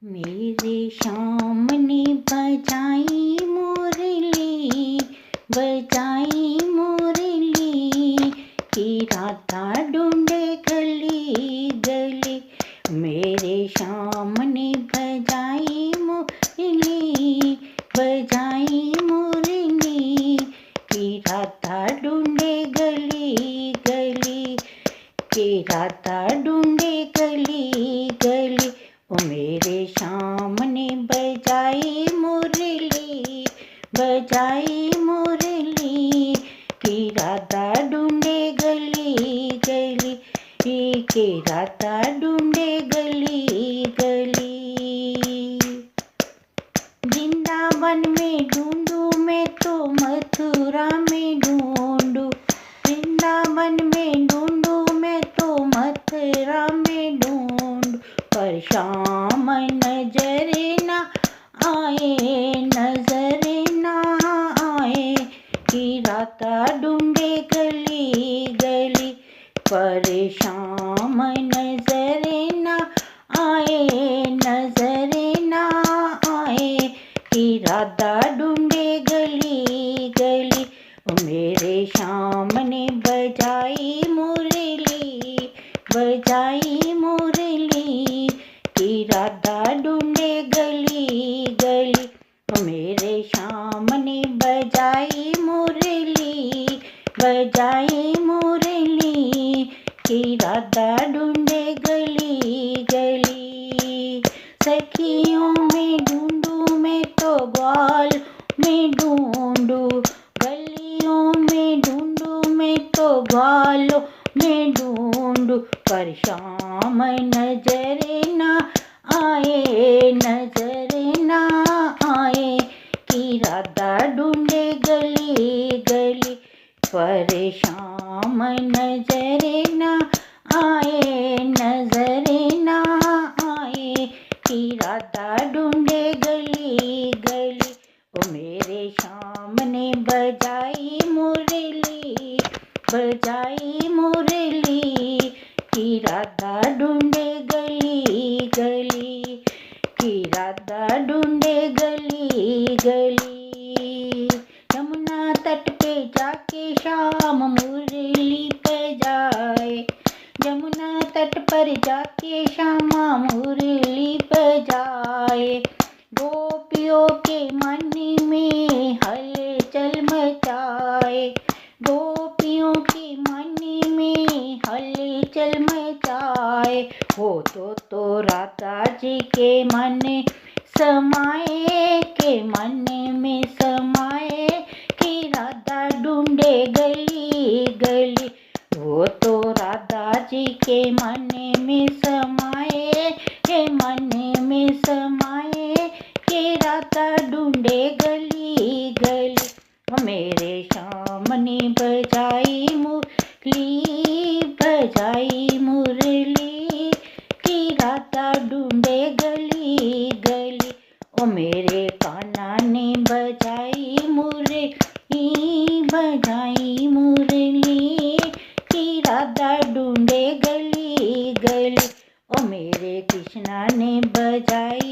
मेरे श्याम ने बजाई मुरली, बजाई मुरली की राधा ढूंढे गली गली। मेरे श्याम ने बजाई मुरली, बजाई मुरली की राधा ढूंढे गली गली, की राधा ढूंढे गली गली। ओ मेरे श्याम ने बजाई मुरली, बजाई मुरली की राधा ढूंढे गली गली, की राधा ढूंढे गली गली। वृंदावन में ढूंढूं मैं तो मथुरा में ढूंढूं, वृंदावन में ढूंढूं मैं तो मथुरा में ढूंढूं, पर श्याम नजर न आए, नजर न आए कि राधा ढूंढे गली गली। पर श्याम नजर न आए, नजर न आए कि राधा ढूंढे गली गली। मेरे श्याम ने बजाई मुरली, बजाई मुरली की राधा ढूंढे गली गली। मेरे श्याम ने बजाई मुरली, बजाई मुरली की राधा ढूंढे गली गली। सखियों में ढूंढूं मैं तो ग्वाल में ढूंढूं, गलियों में ढूंढूं मैं तो ग्वालों में ढूंढूं, पर श्याम नजर न आए, नजर न आए कि राधा ढूंढे गली गली। पर श्याम नजर न आए, नजर न आए कि राधा ढूंढे गली गली। ओ मेरे श्याम ने बजाई मुरली, बजाई मुरली की राधा ढूंढे गली गली, की राधा ढूंढे गली गली। यमुना तट पे जाके श्याम मुरली बजाए, यमुना तट पर जाके श्यामा मुरली बजाए। गोपियों के मन में हलचल मचाए, गोपियों के मन में हलचल मचाए। हो तो राधा जी के मन समाए, के मन में समाए कि राधा ढूंढे गली गली। वो तो राधा जी के मन में समाए, के मन में समाए कि राधा ढूंढे गली गली। मेरे श्याम ने बजाई मुरली, बजाई मुरली की राधा ढूंढे गली गली। ओ मेरे कान्हा ने बजाई मुरली, बजाई मुरली की राधा ढूंढे गली गली। ओ मेरे कृष्णा ने बजाई